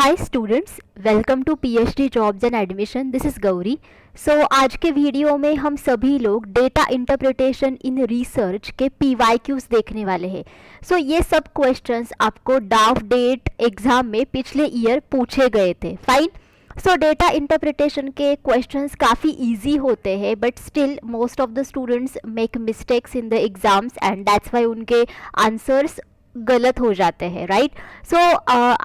Hi students, welcome to PhD jobs and admission. This is Gauri. So आज के video में हम सभी लोग डेटा इंटरप्रिटेशन इन रिसर्च के पीवाईक्यूज देखने वाले हैं। सो ये सब क्वेश्चंस आपको डाफ डेट एग्जाम में पिछले ईयर पूछे गए थे। फाइन। सो डेटा इंटरप्रिटेशन के क्वेश्चंस काफ़ी इजी होते हैं, but still most of the students make mistakes in the exams and that's Y उनके आंसर्स गलत हो जाते हैं, राइट। सो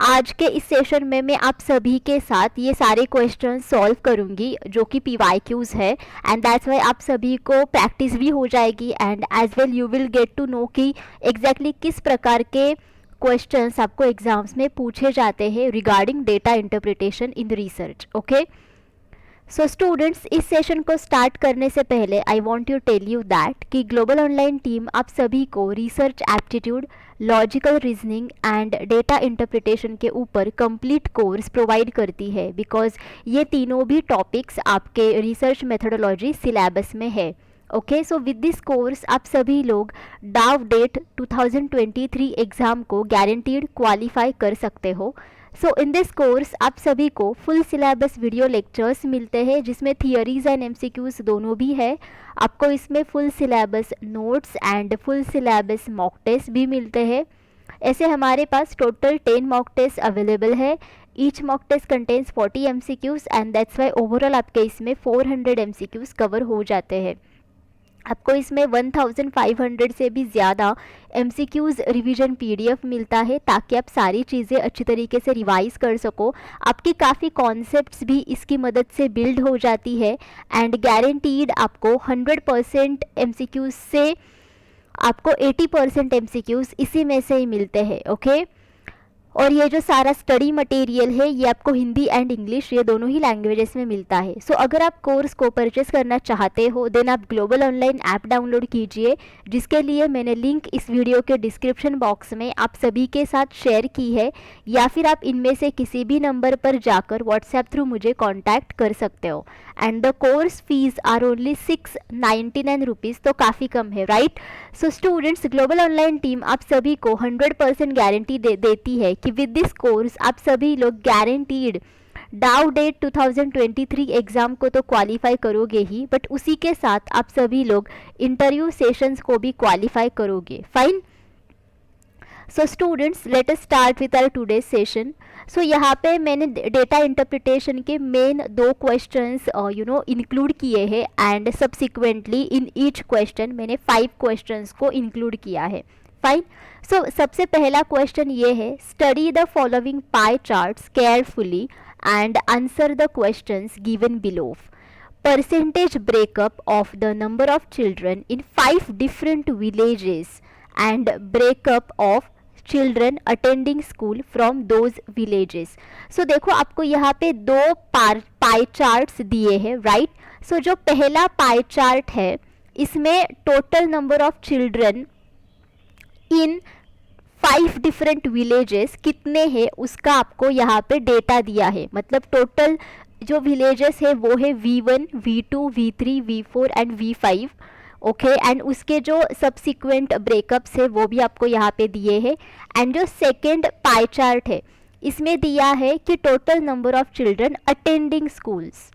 आज के इस सेशन में मैं आप सभी के साथ ये सारे क्वेश्चन सॉल्व करूंगी जो कि पीवाईक्यूज है, एंड दैट्स वाई आप सभी को प्रैक्टिस भी हो जाएगी and as well you will get to know कि एग्जैक्टली किस प्रकार के क्वेश्चंस आपको एग्जाम्स में पूछे जाते हैं regarding data interpretation in research. Okay, so students, इस सेशन को स्टार्ट करने से पहले I want to tell you that कि ग्लोबल ऑनलाइन टीम आप सभी को research aptitude, logical reasoning and data interpretation के ऊपर कंप्लीट कोर्स प्रोवाइड करती है, बिकॉज ये तीनों भी टॉपिक्स आपके रिसर्च मेथोडोलॉजी सिलेबस में है। Okay, so with this course आप सभी लोग डाफ डेट 2023 एग्ज़ाम को गारंटीड क्वालिफाई कर सकते हो। सो इन दिस कोर्स आप सभी को फुल सिलेबस वीडियो लेक्चर्स मिलते हैं जिसमें थियरीज एंड एमसीक्यूज दोनों भी है। आपको इसमें full syllabus notes and full syllabus mock test भी मिलते हैं। ऐसे हमारे पास टोटल 10 मॉक टेस्ट अवेलेबल है। Each mock test contains 40 MCQs and that's why overall आपके इसमें 400 एमसीक्यूज कवर हो जाते हैं। आपको इसमें 1500 से भी ज़्यादा एमसीक्यूज़ रिवीजन पीडीएफ मिलता है ताकि आप सारी चीज़ें अच्छी तरीके से रिवाइज कर सको। आपकी काफ़ी कॉन्सेप्ट्स भी इसकी मदद से बिल्ड हो जाती है एंड गारंटीड आपको 100% एमसीक्यूज़ से आपको 80% एमसीक्यूज़ इसी में से ही मिलते हैं। ओके, और ये जो सारा स्टडी मटेरियल है ये आपको हिंदी एंड इंग्लिश ये दोनों ही लैंग्वेजेस में मिलता है। सो अगर आप कोर्स को परचेस करना चाहते हो देन आप ग्लोबल ऑनलाइन ऐप डाउनलोड कीजिए, जिसके लिए मैंने लिंक इस वीडियो के डिस्क्रिप्शन बॉक्स में आप सभी के साथ शेयर की है, या फिर आप इनमें से किसी भी नंबर पर जाकर व्हाट्सएप थ्रू मुझे कॉन्टैक्ट कर सकते हो। And the course fees are only 699 rupees, तो काफ़ी कम है, right. So students, global online team आप सभी को 100% गारंटी देती है कि विद दिस कोर्स आप सभी लोग गारंटीड डाफ डेट 2023 एग्ज़ाम को तो क्वालिफाई करोगे ही, बट उसी के साथ आप सभी लोग इंटरव्यू सेशंस को भी क्वालिफाई करोगे। Fine. So students, let us start with our today session. So यहाँ पे मैंने डेटा इंटरप्रिटेशन के मेन 2 क्वेश्चंस इंक्लूड किए हैं and subsequently in each question मैंने 5 क्वेश्चंस को इंक्लूड किया है। फाइन। सो सबसे पहला क्वेश्चन ये है, study the following pie charts carefully and answer the questions given below. Percentage breakup of the number of children in 5 different villages and breakup of children attending school from those villages. So देखो, आपको यहाँ पे 2 pie charts दिए हैं, right. सो जो पहला pie chart है इसमें total number of children in 5 different villages कितने हैं उसका आपको यहाँ पे डेटा दिया है। मतलब टोटल जो विलेजेस है वो है V1, V2, V3, V4 and V5। Okay, and उसके जो सब्सिक्वेंट ब्रेकअप्स है वो भी आपको यहाँ पे दिए हैं। एंड जो सेकेंड पाई चार्ट है इसमें दिया है कि total number of children attending schools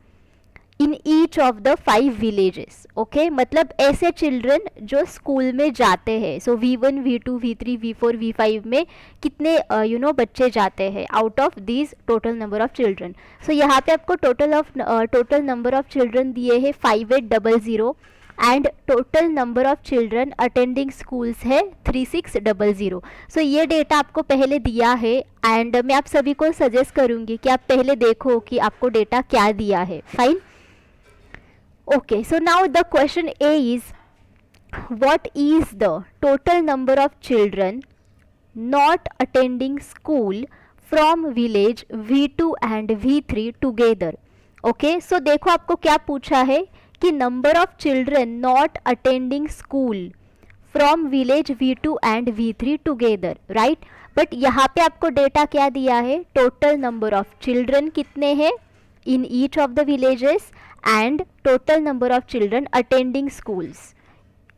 in each of the 5 villages. Okay, मतलब ऐसे चिल्ड्रन जो स्कूल में जाते हैं। सो V1, V2, V3, V4, V5 में कितने बच्चे जाते हैं out of this total number of children. So यहाँ पे आपको टोटल नंबर ऑफ चिल्ड्रन दिए हैं 5800 and total number of children attending schools है 3600। सो ये डेटा आपको पहले दिया है एंड मैं आप सभी को सजेस्ट करूँगी कि आप पहले देखो कि आपको डेटा क्या दिया है। Fine. Okay, so now the question A is, what is the total number of children not attending school from village V2 and V3 together? Okay, so देखो आपको क्या पूछा है कि number of children not attending school from village V2 and V3 together, right? But यहाँ पे आपको data क्या दिया है, total number of children कितने हैं in each of the villages and total number of children attending schools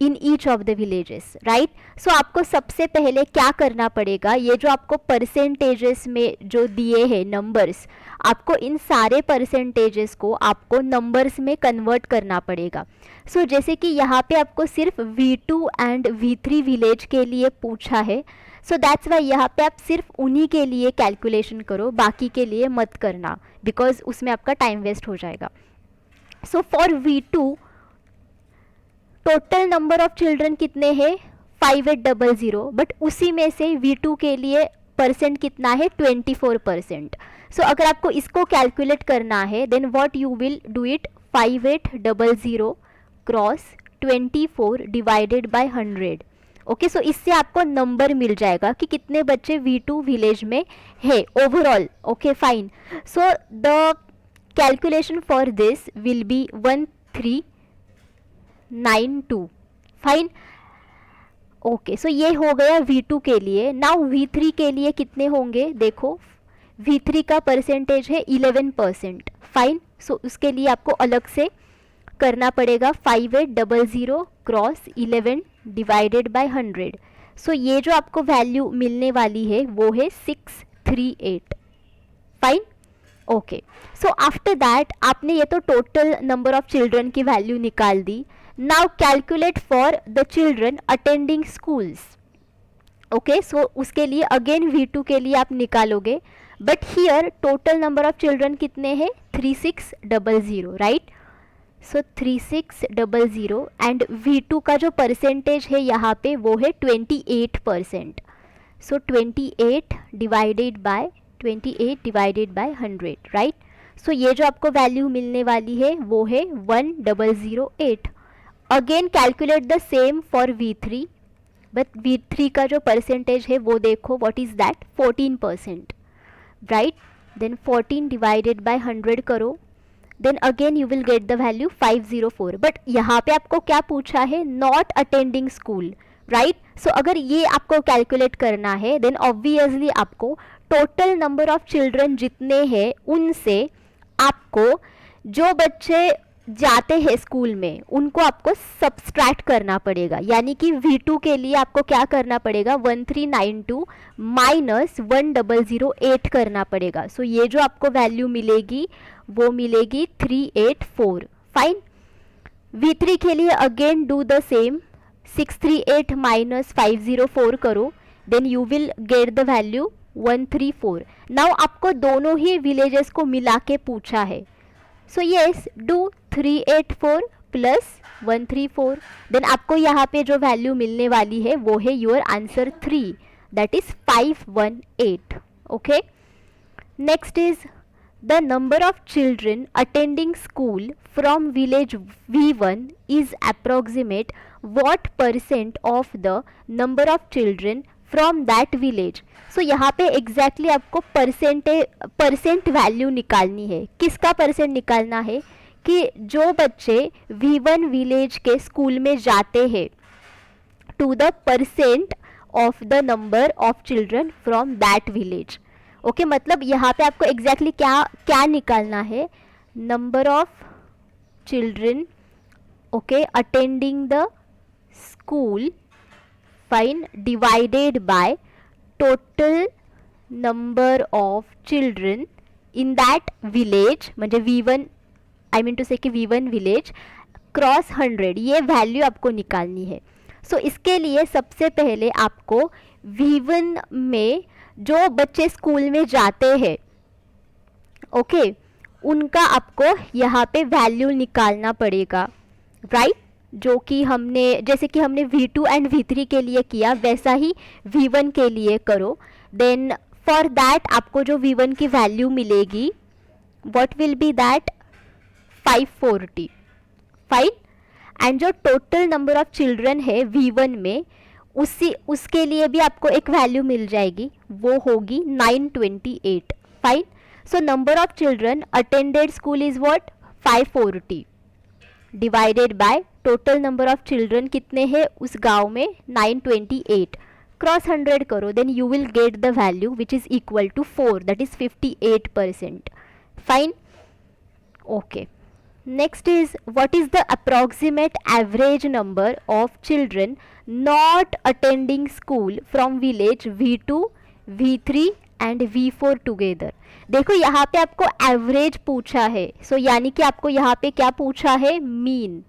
in each of the villages, right. So आपको सबसे पहले क्या करना पड़ेगा, ये जो आपको परसेंटेजेस में जो दिए हैं नंबर्स, आपको इन सारे परसेंटेजेस को आपको नंबर्स में कन्वर्ट करना पड़ेगा। सो जैसे कि यहाँ पे आपको सिर्फ V2 एंड V3 विलेज के लिए पूछा है, सो दैट्स वाई यहाँ पे आप सिर्फ उन्हीं के लिए कैलकुलेशन करो, बाकी के लिए मत करना, बिकॉज उसमें आपका टाइम वेस्ट हो जाएगा। So for V2 total number of children कितने हैं 5800, बट उसी में से V2 के लिए परसेंट कितना है 24%। सो अगर आपको इसको कैलकुलेट करना है then what you will do it, 5800 cross 24 divided by 100। Okay, so इससे आपको नंबर मिल जाएगा कि कितने बच्चे V2 विलेज में है overall. Okay fine, so the calculation for this will be 1392। Fine, okay, so ये हो गया V2 के लिए। नाउ V3 के लिए कितने होंगे, देखो V3 का परसेंटेज है 11%। फाइन, सो उसके लिए आपको अलग से करना पड़ेगा 5800 क्रॉस 11 डिवाइडेड बाय 100। सो ये जो आपको वैल्यू मिलने वाली है वो है 638। Fine, okay, so after that आपने ये तो टोटल नंबर ऑफ चिल्ड्रन की वैल्यू निकाल दी। Now calculate for the children attending schools. Okay, so उसके लिए अगेन V2 के लिए आप निकालोगे, but here total number of children कितने हैं 3600, राइट। सो 3600 एंड V2 का जो परसेंटेज है यहाँ पे वो है 28%। सो 28 डिवाइडेड बाय 100, राइट। सो ये जो आपको वैल्यू मिलने वाली है वो है 1008। Again calculate the same for V3, but V3 का जो परसेंटेज है वो देखो, what is that 14%, right. Then 14 divided by 100 करो, then again you will get the value 504। But यहाँ पे आपको क्या पूछा है, not attending school, right. So अगर ये आपको कैलकुलेट करना है देन ऑब्वियसली आपको टोटल नंबर ऑफ चिल्ड्रन जितने हैं उनसे आपको जो बच्चे जाते हैं स्कूल में उनको आपको सब्सट्रैक्ट करना पड़ेगा। यानी कि V2 के लिए आपको क्या करना पड़ेगा, 1392 माइनस 1008 करना पड़ेगा। सो ये जो आपको वैल्यू मिलेगी वो मिलेगी 384। फाइन, V3 के लिए again do the same, 638 minus 504 करो, then you will get the value 134। Now आपको दोनों ही विलेजेस को मिला के पूछा है, so yes do 384 plus 134, then आपको यहाँ पे जो वैल्यू मिलने वाली है वो है your answer 3, that is 518। Okay, next is the number of children attending school from village V1 is approximate what percent of the number of children from that village। सो यहाँ पे एग्जैक्टली आपको परसेंट वैल्यू निकालनी है। किसका percent निकालना है कि जो बच्चे V1 विलेज के स्कूल में जाते हैं to the percent of the number of children from that village. Okay, मतलब यहाँ पे आपको एग्जैक्टली क्या निकालना है, number of children okay attending the school, fine, divided by total number of children in that village, म्हणजे V1 आई मीन टू से कि V1 विलेज क्रॉस 100, ये वैल्यू आपको निकालनी है। सो इसके लिए सबसे पहले आपको V1 में जो बच्चे स्कूल में जाते हैं ओके उनका आपको यहाँ पे वैल्यू निकालना पड़ेगा, राइट। जो कि हमने जैसे कि हमने V2 एंड V3 के लिए किया वैसा ही V1 के लिए करो। देन फॉर दैट आपको जो V1 की वैल्यू मिलेगी what will be that 540, fine. And जो टोटल नंबर ऑफ चिल्ड्रन है V1 में उसके लिए भी आपको एक वैल्यू मिल जाएगी, वो होगी 928, fine. So number of children attended school is what 540 divided by total number of children कितने हैं उस गांव में 928, क्रॉस 100 करो, then you will get the value which is equal to 4, that is 58%, fine. Okay, Next is, what is the approximate average number of children not attending school from village V2, V3 and V4 together? देखो यहाँ पे आपको average पूछा है, सो यानी कि आपको यहाँ पे क्या पूछा है, mean.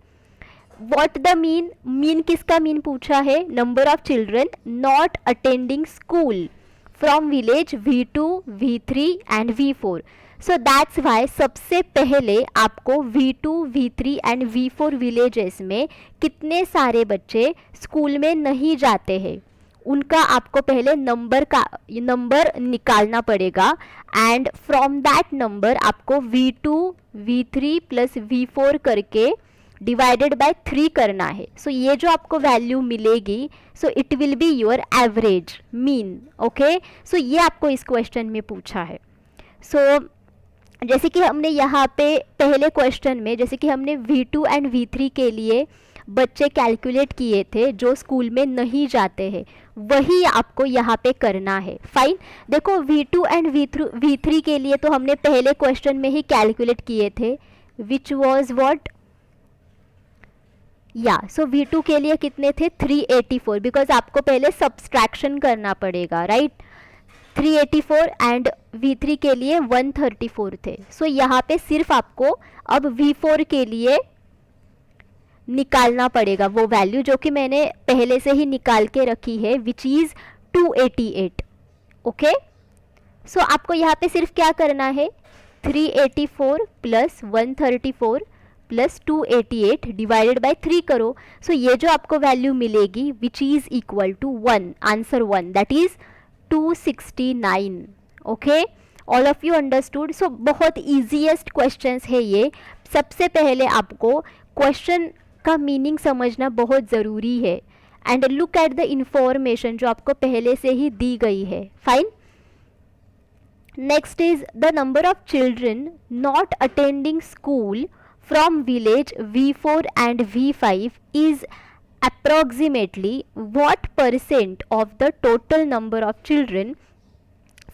What the mean, mean किसका मीन पूछा है, number of children not attending school from village V2, V3 and V4. So that's Y सबसे पहले आपको V2, V3 and V4 villages में कितने सारे बच्चे स्कूल में नहीं जाते हैं उनका आपको पहले नंबर निकालना पड़ेगा, एंड फ्रॉम दैट नंबर आपको V2, V3 प्लस V4 करके डिवाइडेड बाय 3 करना है. सो ये जो आपको वैल्यू मिलेगी, so it will be your average mean. Okay, so ये आपको इस क्वेश्चन में पूछा है. सो जैसे कि हमने यहाँ पे पहले क्वेश्चन में जैसे कि हमने V2 एंड V3 के लिए बच्चे कैलकुलेट किए थे जो स्कूल में नहीं जाते हैं, वही आपको यहाँ पे करना है. फाइन. देखो V2 एंड V3 के लिए तो हमने पहले क्वेश्चन में ही कैलकुलेट किए थे, विच वॉज वॉट, या सो V2 के लिए कितने थे, 384, बिकॉज आपको पहले सब्सट्रैक्शन करना पड़ेगा, राइट. 384 एंड V3 के लिए 134 थे. सो यहाँ पे सिर्फ आपको अब V4 के लिए निकालना पड़ेगा वो वैल्यू जो कि मैंने पहले से ही निकाल के रखी है, विच इज़ 288. ओके, सो आपको यहाँ पे सिर्फ क्या करना है, 384 प्लस 134 प्लस 288 डिवाइडेड बाय 3 करो. सो ये जो आपको वैल्यू मिलेगी which is equal to 1, answer 1, that is 269. Okay, all of you understood. So बहुत ईजीएस्ट क्वेश्चंस है ये. सबसे पहले आपको क्वेश्चन का मीनिंग समझना बहुत ज़रूरी है, and look at the information जो आपको पहले से ही दी गई है. Fine. Next is the number of children not attending school from village V4 and V5 is approximately what percent of the total number of children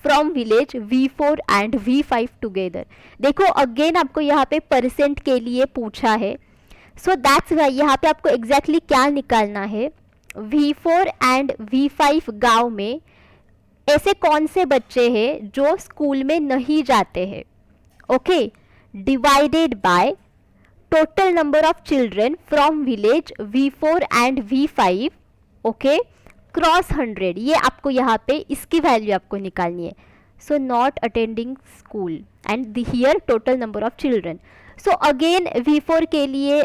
from village V4 and V5 together. देखो again आपको यहाँ पे percent के लिए पूछा है, सो that's Y यहाँ पे आपको एग्जैक्टली क्या निकालना है, V4 एंड V5 गांव में ऐसे कौन से बच्चे हैं जो स्कूल में नहीं जाते हैं. Okay, divided by total number of children from village V4 and V5. Okay, cross 100. ये आपको यहाँ पे इसकी वैल्यू आपको निकालनी है. So not attending school and here total number of children. So again V4 के लिए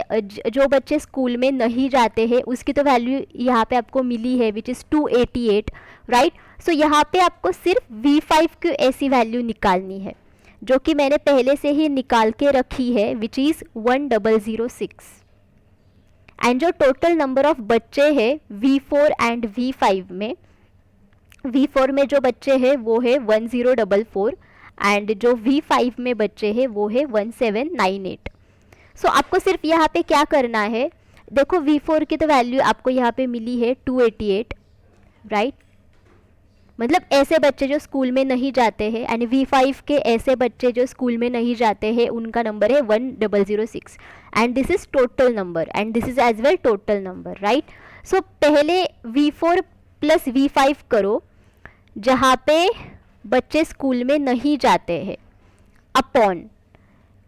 जो बच्चे स्कूल में नहीं जाते हैं उसकी तो वैल्यू यहाँ पे आपको मिली है, विच इज़ 288, राइट. सो यहाँ पे आपको सिर्फ V5 की ऐसी वैल्यू निकालनी है जो कि मैंने पहले से ही निकाल के रखी है, विच इज़ 1006. एंड जो टोटल नंबर ऑफ बच्चे हैं V4 एंड V5 में, V4 में जो बच्चे हैं वो है 1044 एंड जो V5 में बच्चे हैं वो है 1798. सो आपको सिर्फ यहाँ पे क्या करना है, देखो V4 की तो वैल्यू आपको यहाँ पे मिली है 288, राइट. मतलब ऐसे बच्चे जो स्कूल में नहीं जाते हैं, एंड V5 के ऐसे बच्चे जो स्कूल में नहीं जाते हैं उनका नंबर है 1006, and this is total number and this is as well total number, right. So पहले V4 प्लस V5 करो जहाँ पे बच्चे स्कूल में नहीं जाते हैं, upon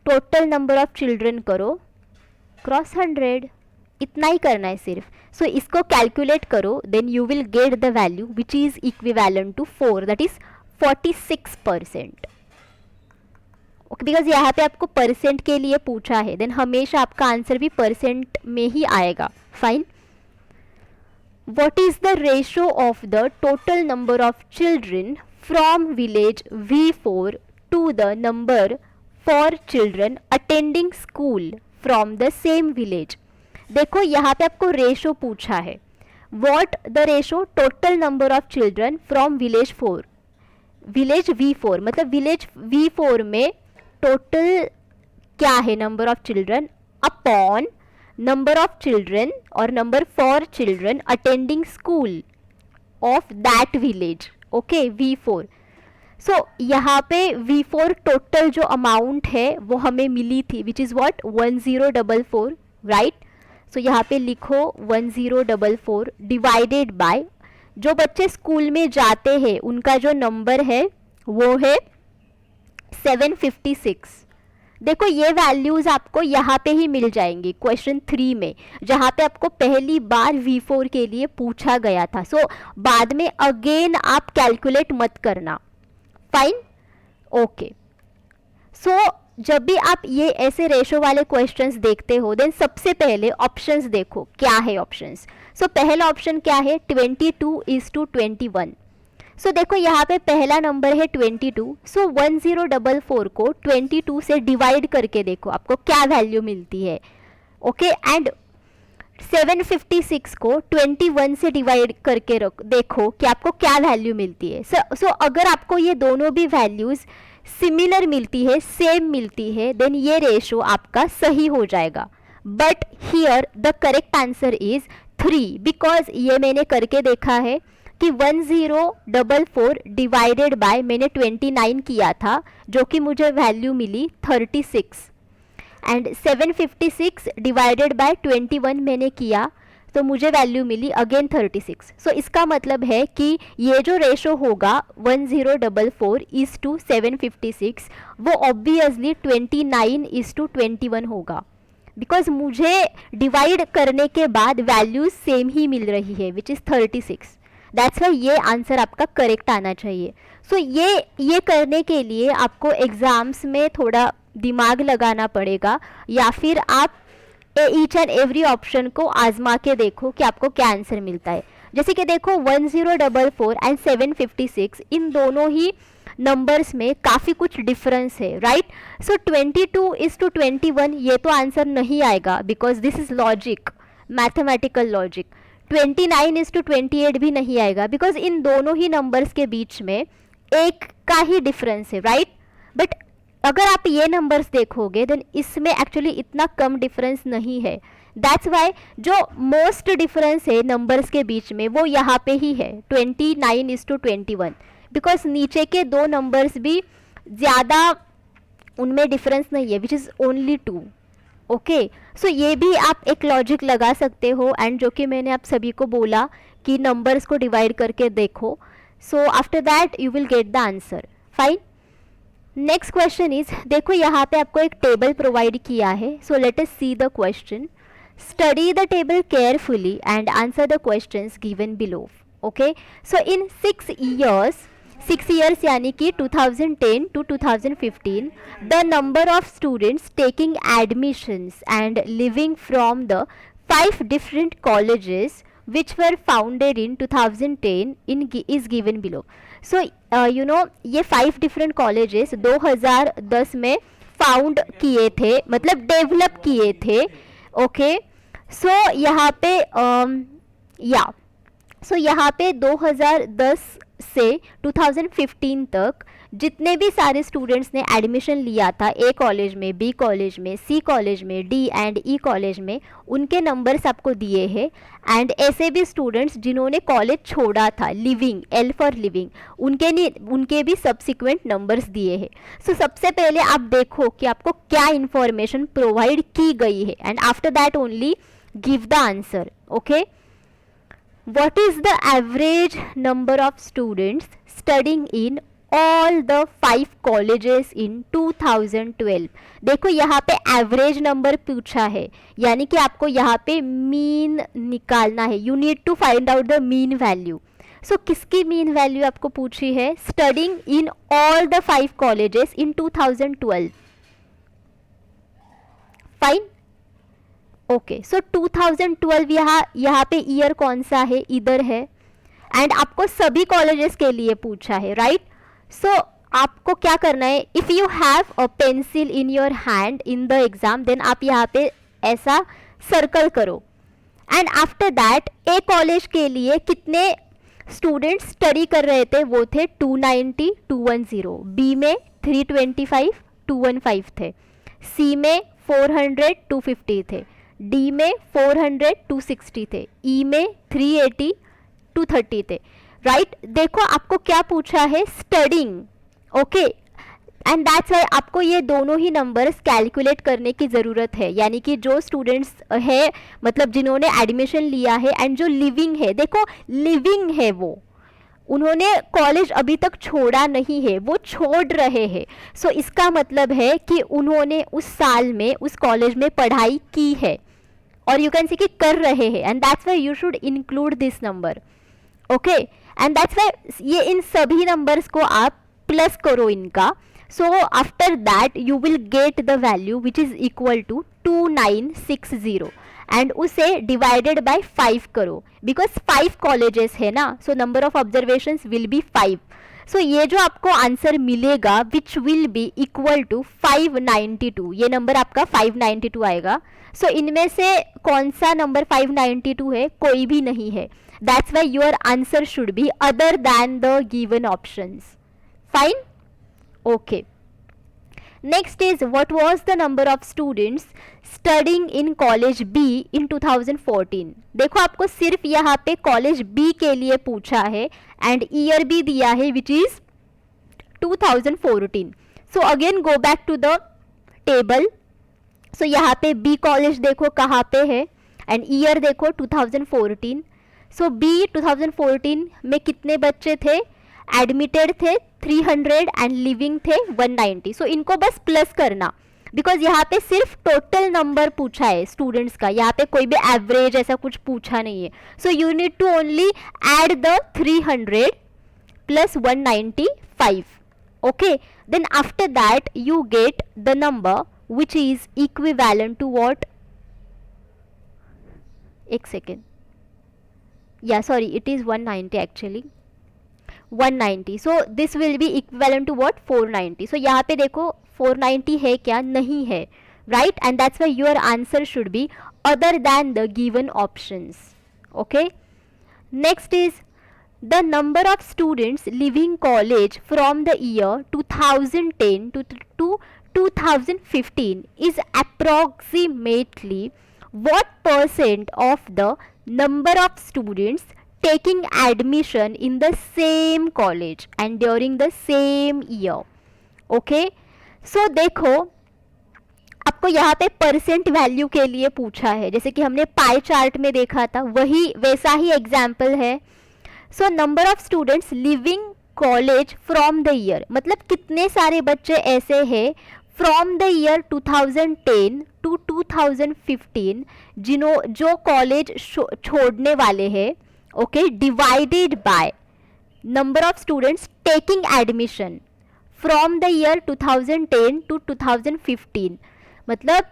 total number of children करो क्रॉस 100. इतना ही करना है सिर्फ. सो इसको कैलकुलेट करो, then you will get the value which is equivalent to 4, that is 46%. Okay, because यहाँ पे आपको परसेंट के लिए पूछा है, देन हमेशा आपका आंसर भी परसेंट में ही आएगा. Fine. What is the ratio of the total number of children from village V4 to the number for children attending school from the same village? देखो यहाँ पे आपको रेशो पूछा है. What the ratio total number of children from village V4 मतलब village V4 में total क्या है number of children upon number of children or number for children attending school of that village. Okay, V4. सो यहाँ पे V4 total जो amount है वो हमें मिली थी, विच इज़ व्हाट 1044, राइट. सो यहाँ पे लिखो 1044 डिवाइडेड बाय, जो बच्चे स्कूल में जाते हैं उनका जो नंबर है वो है 756. देखो ये वैल्यूज आपको यहाँ पे ही मिल जाएंगी क्वेश्चन 3 में, जहाँ पे आपको पहली बार V4 के लिए पूछा गया था. सो बाद में अगेन आप कैलकुलेट मत करना. Fine, okay. सो जब भी आप ये ऐसे रेशो वाले क्वेश्चंस देखते हो, देन सबसे पहले ऑप्शंस देखो क्या है ऑप्शंस. सो पहला ऑप्शन क्या है, 22:21. सो देखो यहाँ पे पहला नंबर है 22. सो 1044 को 22 से डिवाइड करके देखो आपको क्या वैल्यू मिलती है. ओके, एंड 756 को 21 से डिवाइड करके देखो कि आपको क्या वैल्यू मिलती है. सो अगर आपको ये दोनों भी वैल्यूज सिमिलर मिलती है, सेम मिलती है, देन ये रेशो आपका सही हो जाएगा. But here the correct answer is 3, because ये मैंने करके देखा है कि 1044 डिवाइडेड बाय मैंने 29 किया था, जो कि मुझे वैल्यू मिली 36, एंड 756 डिवाइडेड बाय 21 मैंने किया तो मुझे वैल्यू मिली अगेन 36. सो इसका मतलब है कि ये जो रेशो होगा 1044:756 वो ऑब्वियसली 29:21 होगा, बिकॉज मुझे डिवाइड करने के बाद वैल्यूज सेम ही मिल रही है, विच इज़ 36. दैट्स वाई ये आंसर आपका करेक्ट आना चाहिए. सो ये करने के लिए आपको एग्जाम्स में थोड़ा दिमाग लगाना पड़ेगा, या फिर आप ईच एंड एवरी ऑप्शन को आजमा के देखो कि आपको क्या आंसर मिलता है. जैसे कि देखो 1044 एंड 756 इन दोनों ही नंबर्स में काफ़ी कुछ डिफरेंस है, राइट. सो 22:21 ये तो आंसर नहीं आएगा, because this is logic, mathematical logic. 29:28 भी नहीं आएगा, बिकॉज इन दोनों ही नंबर्स के बीच में एक का ही डिफरेंस है, राइट. बट अगर आप ये नंबर्स देखोगे देन इसमें एक्चुअली इतना कम डिफरेंस नहीं है. दैट्स वाई जो मोस्ट डिफरेंस है नंबर्स के बीच में वो यहाँ पे ही है 29:21, बिकॉज नीचे के दो नंबर्स भी ज़्यादा उनमें डिफरेंस नहीं है, which is only 2. Okay, so ये भी आप एक लॉजिक लगा सकते हो, एंड जो कि मैंने आप सभी को बोला कि नंबर्स को डिवाइड करके देखो. सो after that you will get the answer. Fine. Next question is, देखो यहाँ पे आपको एक टेबल प्रोवाइड किया है. So let us see the question. Study the table carefully and answer the questions given below. Okay, so in 6 years यानी कि 2010 to 2015 the number of students taking admissions and living from the 5 different colleges which were founded in 2010 is given below. So you know ये 5 different colleges 2010 में found किए थे, मतलब develop किए थे. Okay, सो यहाँ पे यहाँ पे 2010 से 2015 तक जितने भी सारे स्टूडेंट्स ने एडमिशन लिया था ए कॉलेज में, बी कॉलेज में, सी कॉलेज में, डी एंड ई कॉलेज में, उनके नंबर्स आपको दिए हैं. एंड ऐसे भी स्टूडेंट्स जिन्होंने कॉलेज छोड़ा था, लिविंग, एल फॉर लिविंग, उनके भी सब्सिक्वेंट नंबर्स दिए हैं. सो सबसे पहले आप देखो कि आपको क्या इंफॉर्मेशन प्रोवाइड की गई है, and after that only give the answer. Okay, what is the average number of students studying in all the 5 colleges in 2012? देखो यहाँ पे एवरेज नंबर पूछा है, यानी कि आपको यहाँ पे मीन निकालना है. You need to find out the mean value. So किसकी मीन वैल्यू आपको पूछी है? Studying in all the 5 colleges in 2012. Fine. Okay, so 2012 यहाँ पे ईयर कौन सा है? इधर है. एंड आपको सभी कॉलेजेस के लिए पूछा है, राइट. सो आपको क्या करना है, if you have a pencil in your hand in the exam, then आप यहाँ पे ऐसा सर्कल करो. And after that a college के लिए कितने स्टूडेंट्स स्टडी कर रहे थे? वो थे 290, 210. बी में 325, 215 थे. सी में 400, 250 थे. डी में 400, 260 थे. ई में 380, 230 थे, राइट. देखो आपको क्या पूछा है? Studying. Okay, and that's Y आपको ये दोनों ही नंबर्स कैलकुलेट करने की ज़रूरत है, यानी कि जो स्टूडेंट्स है मतलब जिन्होंने एडमिशन लिया है एंड जो लिविंग है, देखो लिविंग है वो, उन्होंने कॉलेज अभी तक छोड़ा नहीं है, वो छोड़ रहे हैं। सो इसका मतलब है कि उन्होंने उस साल में उस कॉलेज में पढ़ाई की है, और यू कैन सी कि कर रहे हैं, and that's why you should include this number. Okay, and that's why ये इन सभी नंबर्स को आप प्लस करो इनका। So after that you will get the value which is equal to 2960 and उसे डिवाइडेड बाय 5 करो, बिकॉज 5 कॉलेजेस है ना, so number of observations will be 5। So ये जो आपको आंसर मिलेगा which will be equal to 592, ये नंबर आपका 592 आएगा। सो इनमें से कौन सा नंबर 592 है? कोई भी नहीं है। That's why your answer should be other than the given options. Fine, okay. Next is what was the number of students studying in college B in 2014? देखो आपको सिर्फ यहाँ पे कॉलेज B के लिए पूछा है एंड ईयर भी दिया है which is 2014। So again go back to the table. So यहाँ पे B कॉलेज देखो कहाँ पे है एंड ईयर देखो 2014। सो B 2014 में कितने बच्चे थे? एडमिटेड थे 300 एंड लिविंग थे 190। सो इनको बस प्लस करना, बिकॉज यहाँ पे सिर्फ टोटल नंबर पूछा है स्टूडेंट्स का, यहाँ पे कोई भी एवरेज ऐसा कुछ पूछा नहीं है। So you need to only add the 300 plus 195। Okay, then after that you get the number which is equivalent to what, एक सेकेंड, या sorry it is 190 actually, 190। So this will be equivalent to what, 490। सो यहाँ पे देखो 490 है क्या? नहीं है, right, and that's why your answer should be other than the given options. Okay, next is the number of students living college from the year 2010 to 2015 is approximately what percent of the number of students taking admission in the same college and during the same year? Okay, so देखो आपको यहाँ पे percent value के लिए पूछा है, जैसे कि हमने पाई चार्ट में देखा था, वही वैसा ही एग्जाम्पल है। सो number of students living college from the year, मतलब कितने सारे बच्चे ऐसे हैं फ्रॉम द ईयर 2010 to 2015 जो कॉलेज छोड़ने वाले हैं। Okay, divided by number of students taking admission from the year 2010 to 2015, मतलब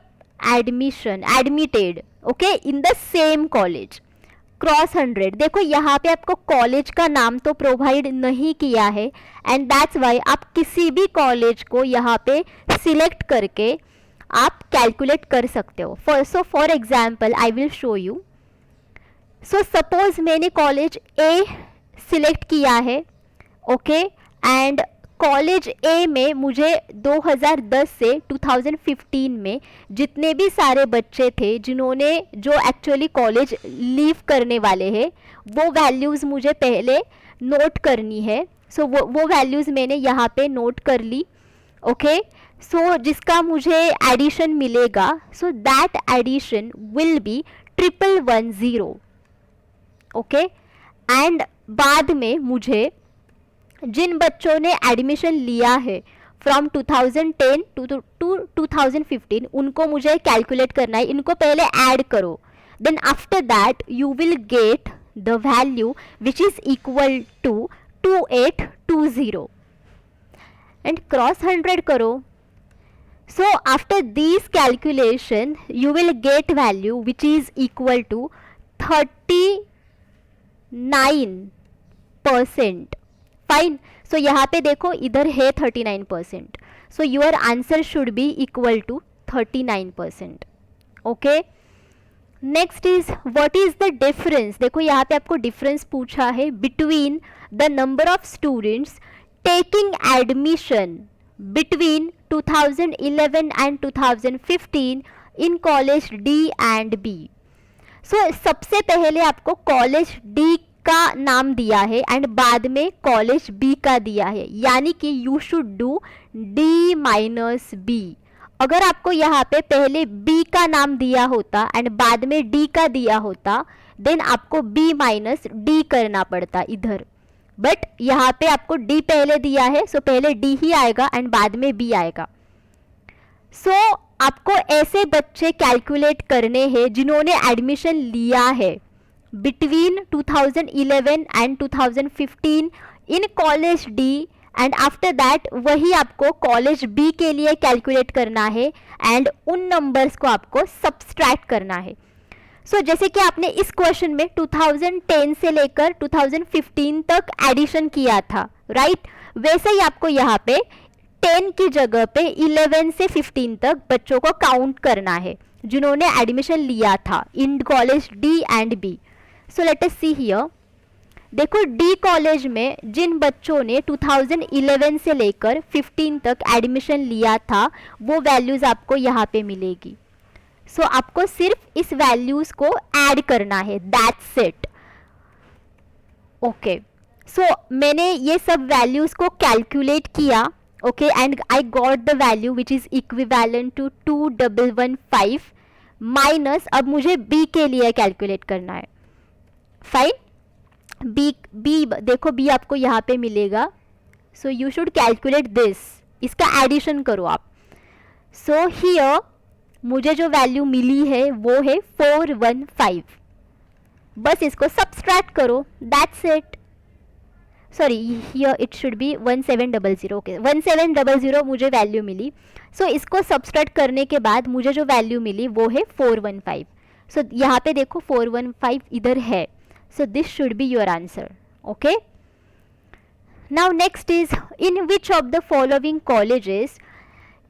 admission admitted okay in the same college cross 100। देखो यहाँ पे आपको कॉलेज का नाम तो प्रोवाइड नहीं किया है एंड दैट्स वाई आप किसी भी कॉलेज को यहाँ पे सिलेक्ट करके आप कैलकुलेट कर सकते हो। For example I will show you. So suppose मैंने कॉलेज ए सिलेक्ट किया है, ओके, एंड कॉलेज ए में मुझे 2010 से 2015 में जितने भी सारे बच्चे थे जिन्होंने जो एक्चुअली कॉलेज लीव करने वाले हैं वो वैल्यूज़ मुझे पहले नोट करनी है। सो वो वैल्यूज़ मैंने यहाँ पे नोट कर ली। ओके, सो जिसका मुझे एडिशन मिलेगा, so that addition will be 1110। Okay, and बाद में मुझे जिन बच्चों ने एडमिशन लिया है फ्रॉम 2010 to 2015 उनको मुझे कैलकुलेट करना है, इनको पहले ऐड करो। Then after that you will get the value which is equal to 2820 and cross 100 करो। So after this calculation you will get value which is equal to 39%। Fine, so यहाँ पे देखो इधर है 39%, सो your answer should be equal to 39%। Okay, next is what is the difference. देखो यहाँ पे आपको डिफरेंस पूछा है between the number of students taking admission between 2011 and 2015 in college D and B. So सबसे पहले आपको कॉलेज डी का नाम दिया है एंड बाद में कॉलेज बी का दिया है, यानी कि you should do D minus B. अगर आपको यहाँ पे पहले बी का नाम दिया होता एंड बाद में डी का दिया होता देन आपको बी माइनस डी करना पड़ता इधर, बट यहाँ पे आपको डी पहले दिया है, सो पहले डी ही आएगा एंड बाद में बी आएगा। सो आपको ऐसे बच्चे कैलकुलेट करने हैं जिन्होंने एडमिशन लिया है between 2011 and 2015 in college D and after that वही आपको कॉलेज बी के लिए कैलकुलेट करना है एंड उन नंबर्स को आपको सब्सट्रैक्ट करना है। सो जैसे कि आपने इस क्वेश्चन में 2010 से लेकर 2015 तक एडिशन किया था, राइट, वैसे ही आपको यहाँ पे 10 की जगह पे 11 से 15 तक बच्चों को काउंट करना है जिन्होंने एडमिशन लिया था in college D and B. So let us see here, देखो डी कॉलेज में जिन बच्चों ने 2011 से लेकर 15 तक एडमिशन लिया था वो वैल्यूज आपको यहाँ पे मिलेगी। सो आपको सिर्फ इस वैल्यूज को ऐड करना है, दैट्स इट। ओके, सो मैंने ये सब वैल्यूज को कैलकुलेट किया, okay, and I got the value which is equivalent to 2115 minus, अब मुझे बी के लिए कैलकुलेट करना है, फाइन। बी देखो बी आपको यहाँ पे मिलेगा, so you should calculate this, इसका एडिशन करो आप। सो हियर मुझे जो वैल्यू मिली है वो है 415, बस इसको सब्सट्रैक्ट करो, that's it. Sorry here it should be 1700, okay 1700 मुझे वैल्यू मिली। सो इसको सब्सट्रैक्ट करने के बाद मुझे जो वैल्यू मिली वो है 415। सो यहाँ पे देखो 415 इधर है, so this should be your answer, okay? Now next is, in which of the following colleges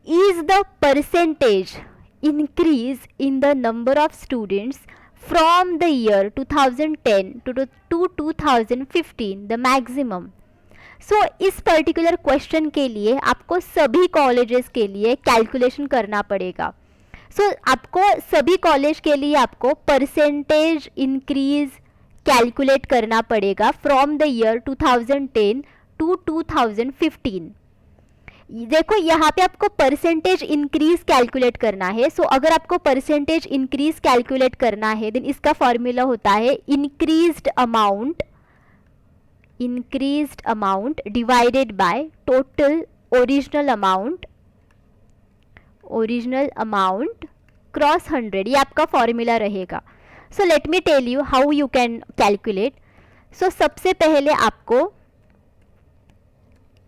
is the percentage increase in the number of students from the year 2010 to 2015 the maximum? So इस particular question के लिए आपको सभी colleges के लिए calculation करना पड़ेगा। सो आपको सभी कॉलेज के लिए आपको परसेंटेज इंक्रीज कैलकुलेट करना पड़ेगा फ्रॉम द ईयर 2010 टू 2015। देखो यहाँ पे आपको परसेंटेज इंक्रीज कैलकुलेट करना है। सो अगर आपको परसेंटेज इंक्रीज कैलकुलेट करना है देन इसका फॉर्मूला होता है increased amount divided by total original amount cross 100, ये आपका फॉर्मूला रहेगा। So let me tell you how you can calculate. So सबसे पहले आपको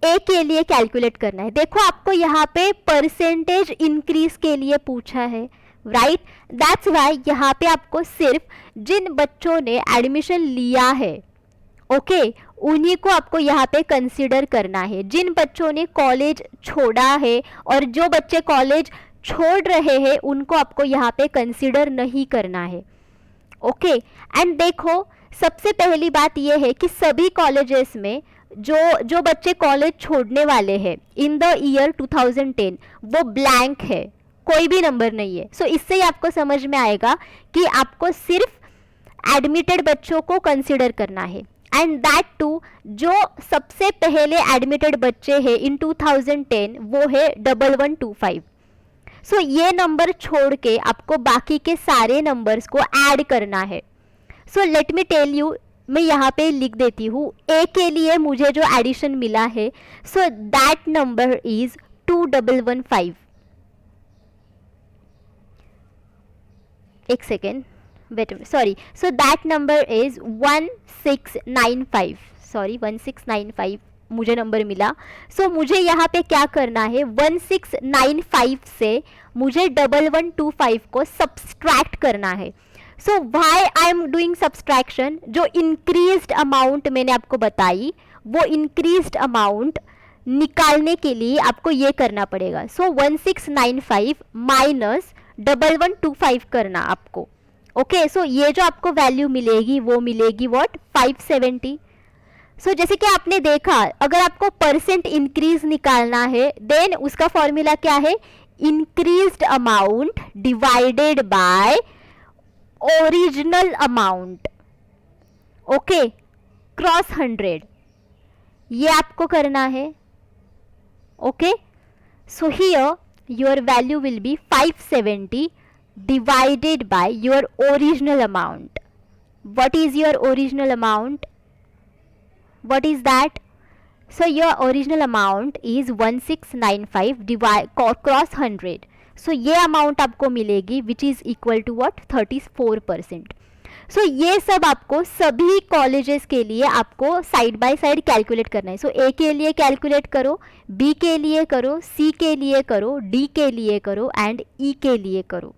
ए के लिए कैलकुलेट करना है। देखो आपको यहाँ पे परसेंटेज इंक्रीज के लिए पूछा है, राइट, दैट्स वाई यहाँ पे आपको सिर्फ जिन बच्चों ने एडमिशन लिया है, ओके, उन्हीं को आपको यहाँ पे कंसिडर करना है। जिन बच्चों ने कॉलेज छोड़ा है और जो बच्चे कॉलेज छोड़ रहे हैं उनको आपको यहाँ पे कंसिडर नहीं करना है, ओके। एंड देखो सबसे पहली बात यह है कि सभी कॉलेजेस में जो बच्चे कॉलेज छोड़ने वाले हैं इन द ईयर 2010 वो ब्लैंक है, कोई भी नंबर नहीं है। सो इससे ही आपको समझ में आएगा कि आपको सिर्फ एडमिटेड बच्चों को कंसिडर करना है एंड दैट टू जो सबसे पहले एडमिटेड बच्चे हैं इन 2010 वो है 1125। सो ये नंबर छोड़ के आपको बाकी के सारे नंबर्स को ऐड करना है। So let me tell you, मैं यहाँ पे लिख देती हूँ ए के लिए मुझे जो एडिशन मिला है, सो दैट नंबर इज 2115। एक second, wait, sorry, so that number is 1695, sorry 1695 मुझे नंबर मिला। सो मुझे यहाँ पे क्या करना है, 1695 से मुझे 1125 को सब्सट्रैक्ट करना है। So why I am doing subtraction, जो इंक्रीज्ड अमाउंट मैंने आपको बताई वो इंक्रीज्ड अमाउंट निकालने के लिए आपको ये करना पड़ेगा। सो 1695 माइनस 1125 करना आपको, ओके। सो ये जो आपको वैल्यू मिलेगी वो मिलेगी व्हाट, 570। सो जैसे कि आपने देखा अगर आपको परसेंट इंक्रीज निकालना है देन उसका फॉर्मूला क्या है, increased amount divided bye original amount, okay. Cross 100, ये आपको करना है. Okay, so here your value will be 570 divided by your original amount. What is your original amount? What is that? So your original amount is 1695 divide cross 100. So ये amount आपको मिलेगी which is equal to what 34%. सो ये सब आपको सभी colleges के लिए आपको साइड बाय साइड कैलकुलेट करना है. सो ए के लिए कैलकुलेट करो, बी के लिए करो, सी के लिए करो, डी के लिए करो एंड ई के लिए करो.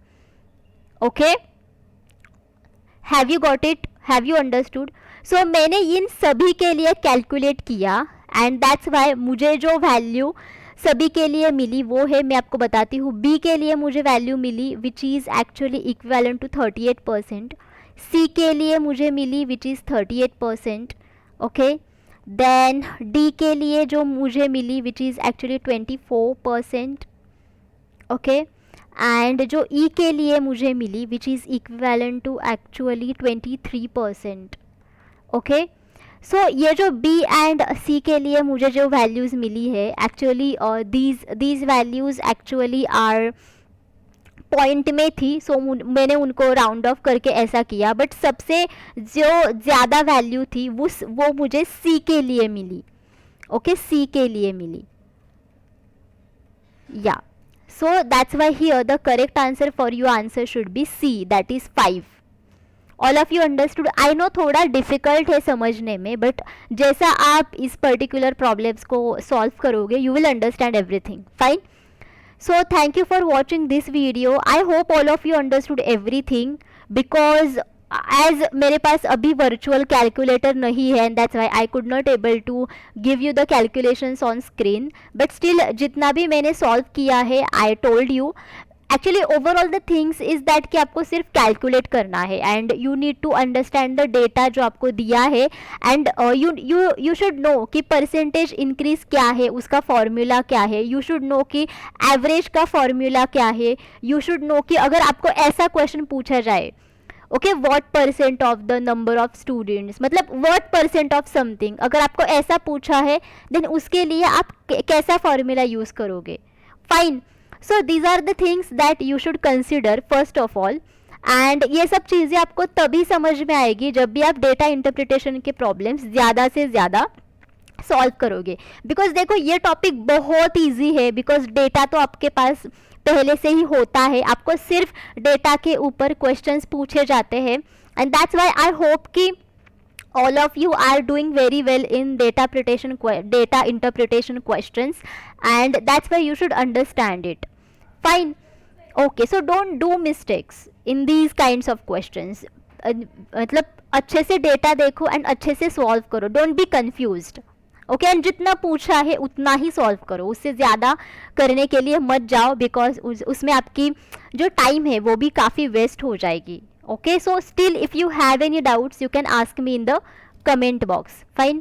Okay, have you got it? Have you understood? So मैंने इन सभी के लिए कैलकुलेट किया एंड दैट्स वाई मुझे जो वैल्यू सभी के लिए मिली वो है, मैं आपको बताती हूँ. बी के लिए मुझे वैल्यू मिली which is actually equivalent to 38%. C के लिए मुझे मिली which is 38%. Okay, then D के लिए जो मुझे मिली which is actually 24%. Okay, and जो ई के लिए मुझे मिली which is equivalent to actually 23%. Okay, so ये जो बी एंड सी के लिए मुझे जो वैल्यूज़ मिली है actually these values actually are point में थी. सो मैंने उनको राउंड ऑफ करके ऐसा किया, बट सबसे जो ज़्यादा वैल्यू थी वो मुझे सी के लिए मिली. ओके, सी के लिए मिली. या so that's why here the correct answer for your answer should be C, that is 5. All of you understood? I know थोड़ा डिफ़िकल्ट है समझने में, बट जैसा आप इस पर्टिकुलर प्रॉब्लम्स को सॉल्व करोगे you will understand everything. Fine. So thank you for watching this video. I hope all of you understood everything because as मेरे पास अभी virtual calculator नहीं है and that's why I could not able to give you the calculations on screen. But still जितना भी मैंने solve किया है I told you. Actually overall the things is that कि आपको सिर्फ कैलकुलेट करना है and you need to understand the data जो आपको दिया है and you should know कि परसेंटेज इंक्रीज क्या है, उसका फॉर्मूला क्या है. you should know कि एवरेज का फॉर्मूला क्या है. you should know कि अगर आपको ऐसा क्वेश्चन पूछा जाए okay what percent of the number of students, मतलब व्हाट परसेंट ऑफ समथिंग, अगर आपको ऐसा पूछा है देन उसके लिए आप कैसा फॉर्मूला यूज़ करोगे. Fine. So these are the things that you should consider first of all. And ये सब चीज़ें आपको तभी समझ में आएगी जब भी आप डेटा इंटरप्रिटेशन के प्रॉब्लम्स ज़्यादा से ज़्यादा सॉल्व करोगे. बिकॉज देखो ये टॉपिक बहुत ईजी है बिकॉज डेटा तो आपके पास पहले से ही होता है, आपको सिर्फ डेटा के ऊपर क्वेश्चंस पूछे जाते हैं and that's Y I hope कि all of you are doing very well in data interpretation questions and that's why you should understand it. Fine. Okay, so don't do mistakes in these kinds of questions. मतलब अच्छे से data देखो and अच्छे से solve करो. Don't be confused. Okay, and जितना पूछा है उतना ही सॉल्व करो, उससे ज़्यादा करने के लिए मत जाओ बिकॉज उसमें आपकी जो टाइम है वो भी काफ़ी वेस्ट हो जाएगी. Okay, so still if you have any doubts you can ask me in the comment box. Fine.